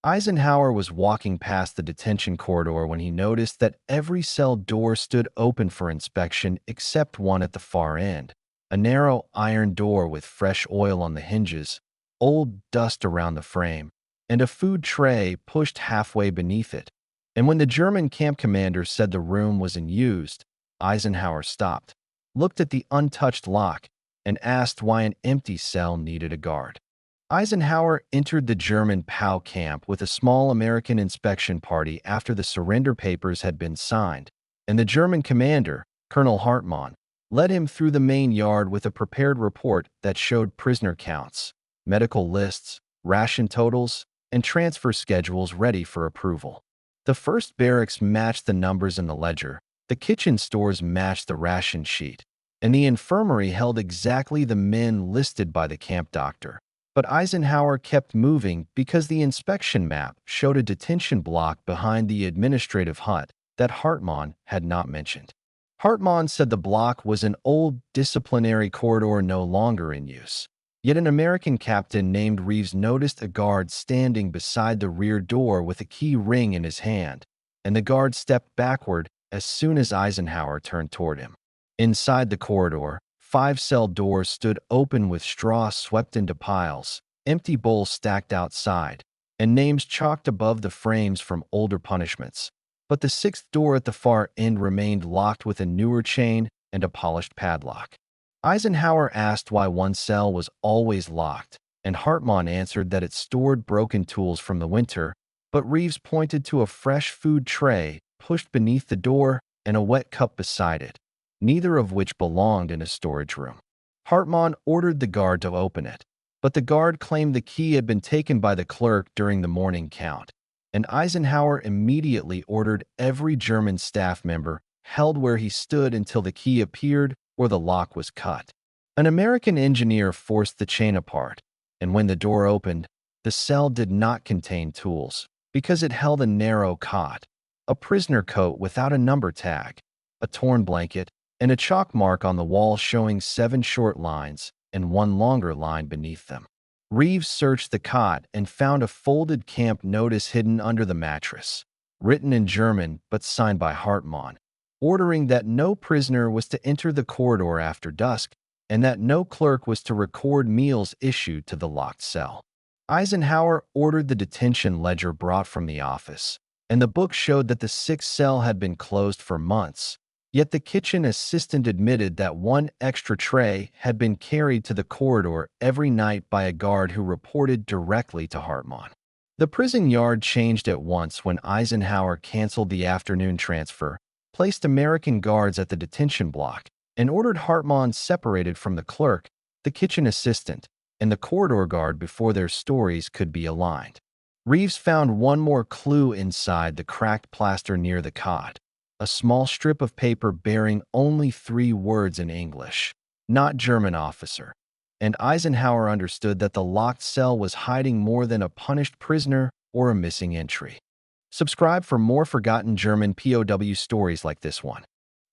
Eisenhower was walking past the detention corridor when he noticed that every cell door stood open for inspection except one at the far end, a narrow iron door with fresh oil on the hinges, old dust around the frame, and a food tray pushed halfway beneath it. And when the German camp commander said the room was unused, Eisenhower stopped, looked at the untouched lock, and asked why an empty cell needed a guard. Eisenhower entered the German POW camp with a small American inspection party after the surrender papers had been signed, and the German commander, Colonel Hartmann, led him through the main yard with a prepared report that showed prisoner counts, medical lists, ration totals, and transfer schedules ready for approval. The first barracks matched the numbers in the ledger, the kitchen stores matched the ration sheet, and the infirmary held exactly the men listed by the camp doctor. But Eisenhower kept moving because the inspection map showed a detention block behind the administrative hut that Hartmann had not mentioned. Hartmann said the block was an old disciplinary corridor no longer in use. Yet an American captain named Reeves noticed a guard standing beside the rear door with a key ring in his hand, and the guard stepped backward as soon as Eisenhower turned toward him. Inside the corridor, 5 cell doors stood open with straw swept into piles, empty bowls stacked outside, and names chalked above the frames from older punishments. But the 6th door at the far end remained locked with a newer chain and a polished padlock. Eisenhower asked why one cell was always locked, and Hartmann answered that it stored broken tools from the winter, but Reeves pointed to a fresh food tray pushed beneath the door and a wet cup beside it, neither of which belonged in a storage room. Hartmann ordered the guard to open it, but the guard claimed the key had been taken by the clerk during the morning count, and Eisenhower immediately ordered every German staff member held where he stood until the key appeared or the lock was cut. An American engineer forced the chain apart, and when the door opened, the cell did not contain tools because it held a narrow cot, a prisoner coat without a number tag, a torn blanket, and a chalk mark on the wall showing 7 short lines and 1 longer line beneath them. Reeves searched the cot and found a folded camp notice hidden under the mattress, written in German but signed by Hartmann, ordering that no prisoner was to enter the corridor after dusk and that no clerk was to record meals issued to the locked cell. Eisenhower ordered the detention ledger brought from the office, and the book showed that the 6th cell had been closed for months. Yet the kitchen assistant admitted that 1 extra tray had been carried to the corridor every night by a guard who reported directly to Hartmann. The prison yard changed at once when Eisenhower canceled the afternoon transfer, placed American guards at the detention block, and ordered Hartmann separated from the clerk, the kitchen assistant, and the corridor guard before their stories could be aligned. Reeves found one more clue inside the cracked plaster near the cot. A small strip of paper bearing only 3 words in English, "Not German officer," and Eisenhower understood that the locked cell was hiding more than a punished prisoner or a missing entry. Subscribe for more forgotten German POW stories like this one.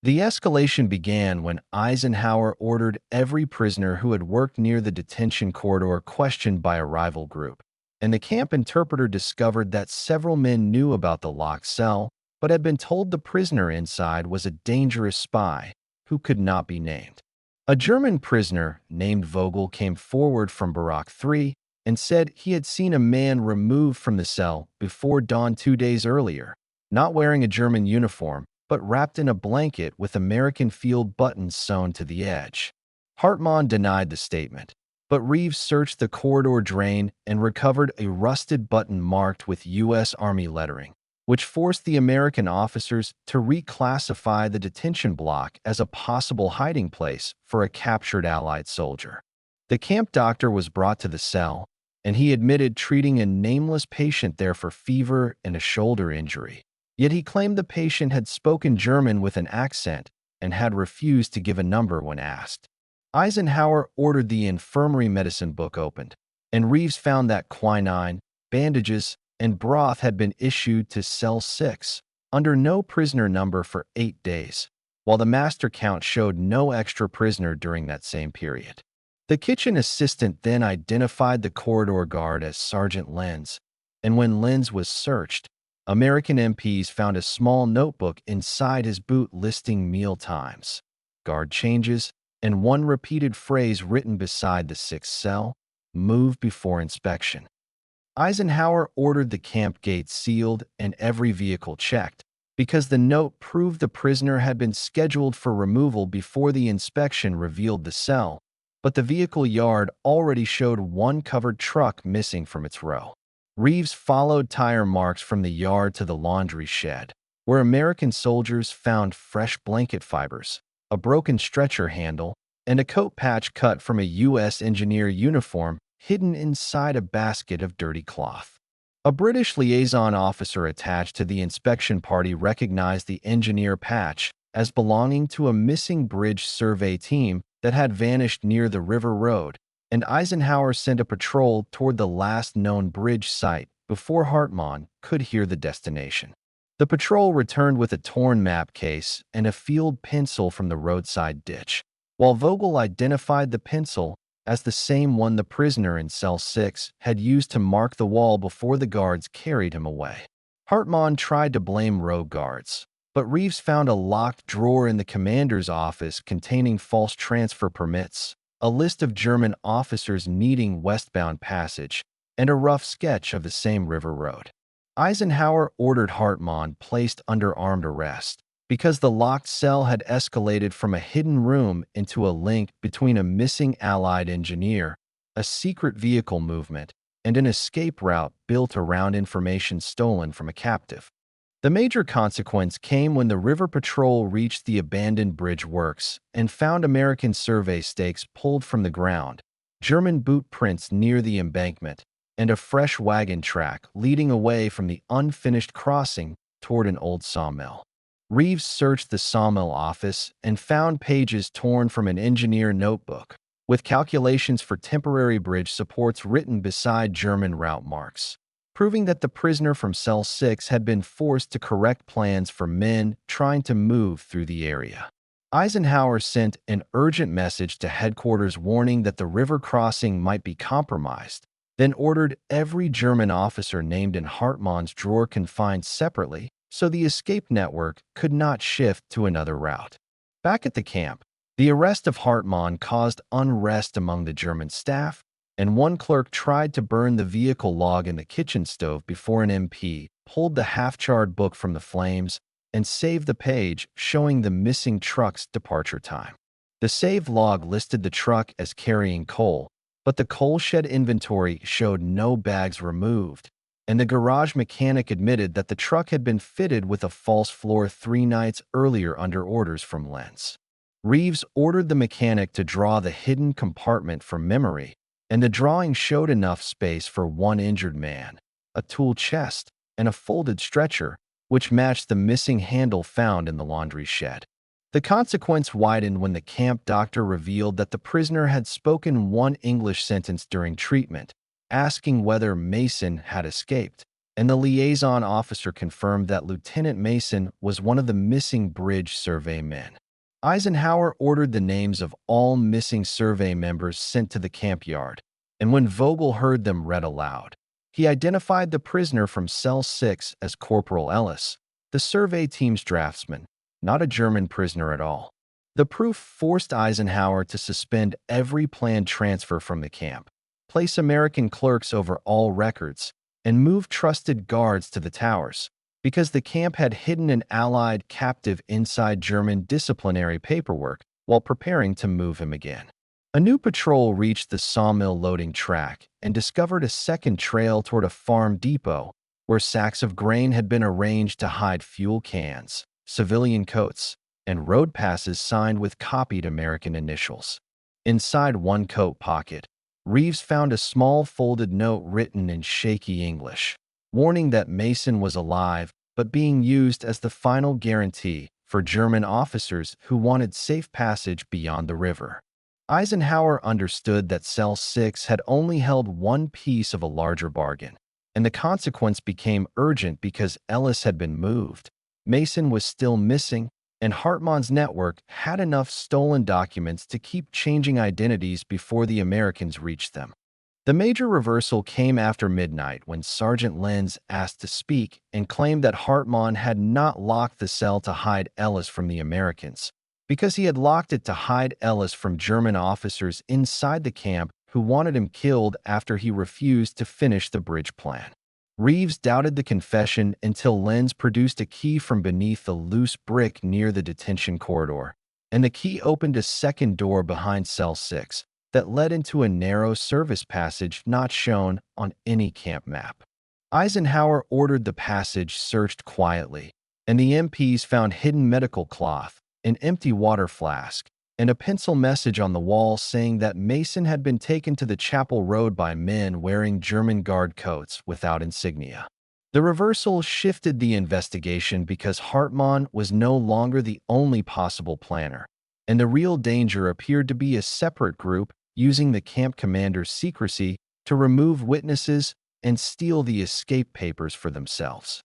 The escalation began when Eisenhower ordered every prisoner who had worked near the detention corridor questioned by a rival group, and the camp interpreter discovered that several men knew about the locked cell but had been told the prisoner inside was a dangerous spy who could not be named. A German prisoner named Vogel came forward from Barrack 3 and said he had seen a man removed from the cell before dawn 2 days earlier, not wearing a German uniform, but wrapped in a blanket with American field buttons sewn to the edge. Hartmann denied the statement, but Reeves searched the corridor drain and recovered a rusted button marked with U.S. Army lettering, which forced the American officers to reclassify the detention block as a possible hiding place for a captured Allied soldier. The camp doctor was brought to the cell, and he admitted treating a nameless patient there for fever and a shoulder injury. Yet he claimed the patient had spoken German with an accent and had refused to give a number when asked. Eisenhower ordered the infirmary medicine book opened, and Reeves found that quinine, bandages, and broth had been issued to Cell 6 under no prisoner number for 8 days, while the master count showed no extra prisoner during that same period. The kitchen assistant then identified the corridor guard as Sergeant Lenz, and when Lenz was searched, American MPs found a small notebook inside his boot listing meal times, guard changes, and one repeated phrase written beside the sixth cell: "Move before inspection." Eisenhower ordered the camp gates sealed and every vehicle checked, because the note proved the prisoner had been scheduled for removal before the inspection revealed the cell, but the vehicle yard already showed one covered truck missing from its row. Reeves followed tire marks from the yard to the laundry shed, where American soldiers found fresh blanket fibers, a broken stretcher handle, and a coat patch cut from a U.S. engineer uniform hidden inside a basket of dirty cloth. A British liaison officer attached to the inspection party recognized the engineer patch as belonging to a missing bridge survey team that had vanished near the river road, and Eisenhower sent a patrol toward the last known bridge site before Hartmann could hear the destination. The patrol returned with a torn map case and a field pencil from the roadside ditch, while Vogel identified the pencil as the same one the prisoner in cell 6 had used to mark the wall before the guards carried him away. Hartmann tried to blame rogue guards, but Reeves found a locked drawer in the commander's office containing false transfer permits, a list of German officers needing westbound passage, and a rough sketch of the same river road. Eisenhower ordered Hartmann placed under armed arrest because the locked cell had escalated from a hidden room into a link between a missing Allied engineer, a secret vehicle movement, and an escape route built around information stolen from a captive. The major consequence came when the River Patrol reached the abandoned bridge works and found American survey stakes pulled from the ground, German boot prints near the embankment, and a fresh wagon track leading away from the unfinished crossing toward an old sawmill. Reeves searched the sawmill office and found pages torn from an engineer notebook, with calculations for temporary bridge supports written beside German route marks, proving that the prisoner from Cell 6 had been forced to correct plans for men trying to move through the area. Eisenhower sent an urgent message to headquarters warning that the river crossing might be compromised, then ordered every German officer named in Hartmann's drawer confined separately so the escape network could not shift to another route. Back at the camp, the arrest of Hartmann caused unrest among the German staff, and one clerk tried to burn the vehicle log in the kitchen stove before an MP pulled the half-charred book from the flames and saved the page showing the missing truck's departure time. The saved log listed the truck as carrying coal, but the coal shed inventory showed no bags removed, and the garage mechanic admitted that the truck had been fitted with a false floor 3 nights earlier under orders from Lenz. Reeves ordered the mechanic to draw the hidden compartment from memory, and the drawing showed enough space for one injured man, a tool chest, and a folded stretcher, which matched the missing handle found in the laundry shed. The consequence widened when the camp doctor revealed that the prisoner had spoken one English sentence during treatment, asking whether Mason had escaped, and the liaison officer confirmed that Lieutenant Mason was one of the missing bridge survey men. Eisenhower ordered the names of all missing survey members sent to the camp yard, and when Vogel heard them read aloud, he identified the prisoner from Cell 6 as Corporal Ellis, the survey team's draftsman, not a German prisoner at all. The proof forced Eisenhower to suspend every planned transfer from the camp, place American clerks over all records, and move trusted guards to the towers, because the camp had hidden an Allied captive inside German disciplinary paperwork while preparing to move him again. A new patrol reached the sawmill loading track and discovered a second trail toward a farm depot where sacks of grain had been arranged to hide fuel cans, civilian coats, and road passes signed with copied American initials. Inside one coat pocket, Reeves found a small folded note written in shaky English, warning that Mason was alive but being used as the final guarantee for German officers who wanted safe passage beyond the river. Eisenhower understood that Cell 6 had only held one piece of a larger bargain, and the consequence became urgent because Ellis had been moved, Mason was still missing, and Hartmann's network had enough stolen documents to keep changing identities before the Americans reached them. The major reversal came after midnight when Sergeant Lenz asked to speak and claimed that Hartmann had not locked the cell to hide Ellis from the Americans, because he had locked it to hide Ellis from German officers inside the camp who wanted him killed after he refused to finish the bridge plan. Reeves doubted the confession until Lenz produced a key from beneath a loose brick near the detention corridor, and the key opened a second door behind cell 6 that led into a narrow service passage not shown on any camp map. Eisenhower ordered the passage searched quietly, and the MPs found hidden medical cloth, an empty water flask, and a pencil message on the wall saying that Mason had been taken to the Chapel Road by men wearing German guard coats without insignia. The reversal shifted the investigation because Hartmann was no longer the only possible planner, and the real danger appeared to be a separate group using the camp commander's secrecy to remove witnesses and steal the escape papers for themselves.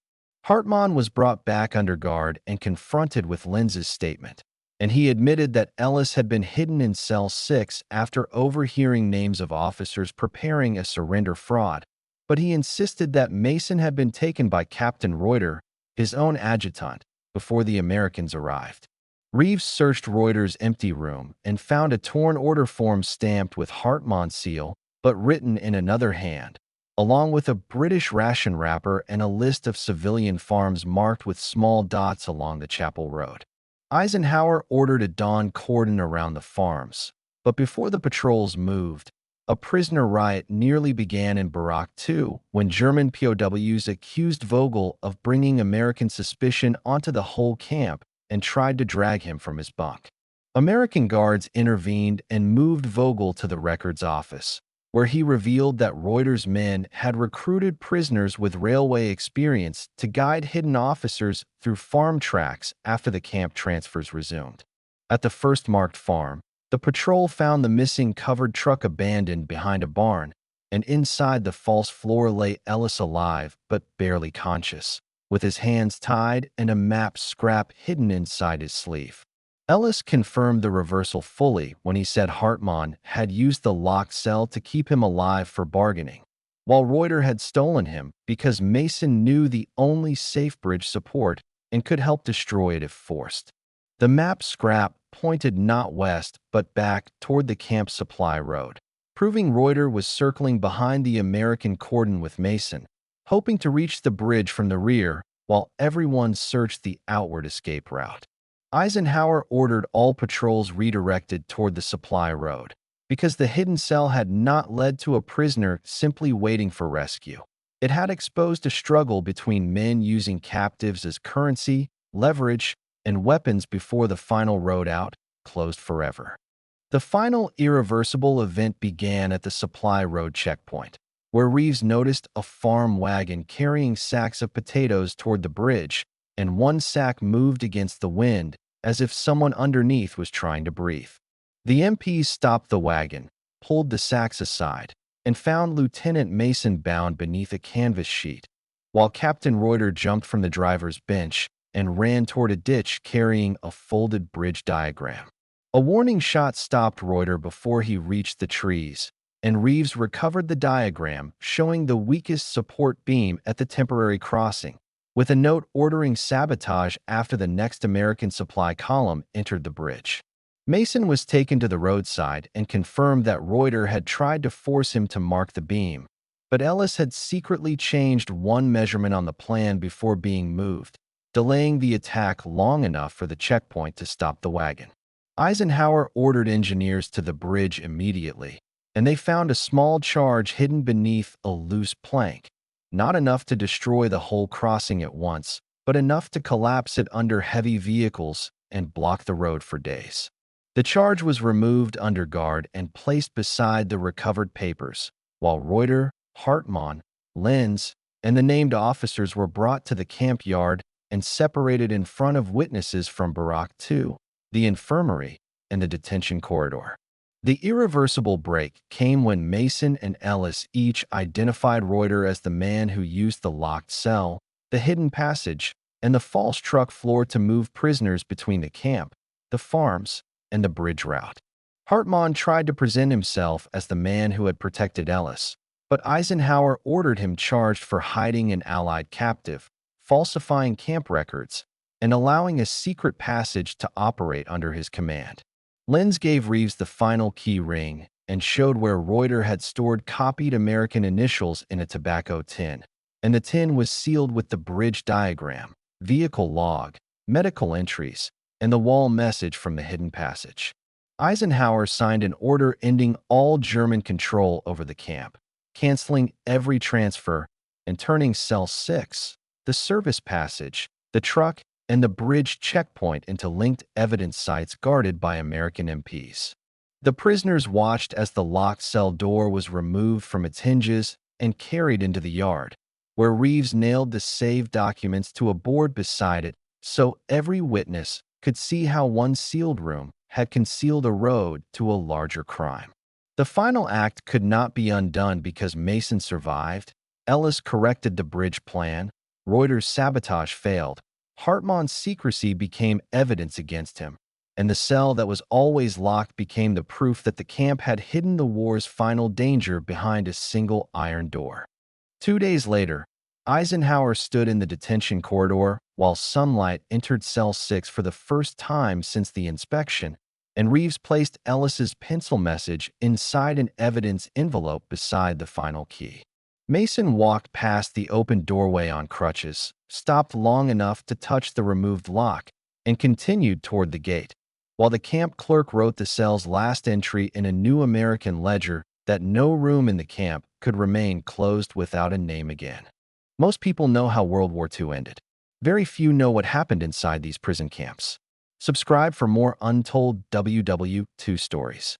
Hartmann was brought back under guard and confronted with Lenz's statement, and he admitted that Ellis had been hidden in cell 6 after overhearing names of officers preparing a surrender fraud, but he insisted that Mason had been taken by Captain Reuter, his own adjutant, before the Americans arrived. Reeves searched Reuter's empty room and found a torn order form stamped with Hartmann's seal, but written in another hand, along with a British ration wrapper and a list of civilian farms marked with small dots along the Chapel Road. Eisenhower ordered a dawn cordon around the farms, but before the patrols moved, a prisoner riot nearly began in Barak II when German POWs accused Vogel of bringing American suspicion onto the whole camp and tried to drag him from his bunk. American guards intervened and moved Vogel to the records office, where he revealed that Reuter's men had recruited prisoners with railway experience to guide hidden officers through farm tracks after the camp transfers resumed. At the first marked farm, the patrol found the missing covered truck abandoned behind a barn, and inside the false floor lay Ellis alive but barely conscious, with his hands tied and a map scrap hidden inside his sleeve. Ellis confirmed the reversal fully when he said Hartmann had used the locked cell to keep him alive for bargaining, while Reuter had stolen him because Mason knew the only safe bridge support and could help destroy it if forced. The map scrap pointed not west but back toward the camp supply road, proving Reuter was circling behind the American cordon with Mason, hoping to reach the bridge from the rear while everyone searched the outward escape route. Eisenhower ordered all patrols redirected toward the supply road, because the hidden cell had not led to a prisoner simply waiting for rescue. It had exposed a struggle between men using captives as currency, leverage, and weapons before the final road out closed forever. The final irreversible event began at the supply road checkpoint, where Reeves noticed a farm wagon carrying sacks of potatoes toward the bridge, and one sack moved against the wind as if someone underneath was trying to breathe. The MPs stopped the wagon, pulled the sacks aside, and found Lieutenant Mason bound beneath a canvas sheet, while Captain Reuter jumped from the driver's bench and ran toward a ditch carrying a folded bridge diagram. A warning shot stopped Reuter before he reached the trees, and Reeves recovered the diagram showing the weakest support beam at the temporary crossing, with a note ordering sabotage after the next American supply column entered the bridge. Mason was taken to the roadside and confirmed that Reuter had tried to force him to mark the beam, but Ellis had secretly changed one measurement on the plan before being moved, delaying the attack long enough for the checkpoint to stop the wagon. Eisenhower ordered engineers to the bridge immediately, and they found a small charge hidden beneath a loose plank, not enough to destroy the whole crossing at once, but enough to collapse it under heavy vehicles and block the road for days. The charge was removed under guard and placed beside the recovered papers, while Reuter, Hartmann, Lenz, and the named officers were brought to the camp yard and separated in front of witnesses from Barak II, the infirmary, and the detention corridor. The irreversible break came when Mason and Ellis each identified Reuter as the man who used the locked cell, the hidden passage, and the false truck floor to move prisoners between the camp, the farms, and the bridge route. Hartmann tried to present himself as the man who had protected Ellis, but Eisenhower ordered him charged for hiding an Allied captive, falsifying camp records, and allowing a secret passage to operate under his command. Lenz gave Reeves the final key ring and showed where Reuter had stored copied American initials in a tobacco tin, and the tin was sealed with the bridge diagram, vehicle log, medical entries, and the wall message from the hidden passage. Eisenhower signed an order ending all German control over the camp, canceling every transfer and turning Cell 6, the service passage, the truck, and the bridge checkpoint into linked evidence sites guarded by American MPs. The prisoners watched as the locked cell door was removed from its hinges and carried into the yard, where Reeves nailed the saved documents to a board beside it so every witness could see how one sealed room had concealed a road to a larger crime. The final act could not be undone because Mason survived, Ellis corrected the bridge plan, Reuter's sabotage failed, Hartmann's secrecy became evidence against him, and the cell that was always locked became the proof that the camp had hidden the war's final danger behind a single iron door. 2 days later, Eisenhower stood in the detention corridor while sunlight entered Cell 6 for the first time since the inspection, and Reeves placed Ellis's pencil message inside an evidence envelope beside the final key. Mason walked past the open doorway on crutches, stopped long enough to touch the removed lock, and continued toward the gate, while the camp clerk wrote the cell's last entry in a new American ledger that no room in the camp could remain closed without a name again. Most people know how World War II ended. Very few know what happened inside these prison camps. Subscribe for more untold WWII stories.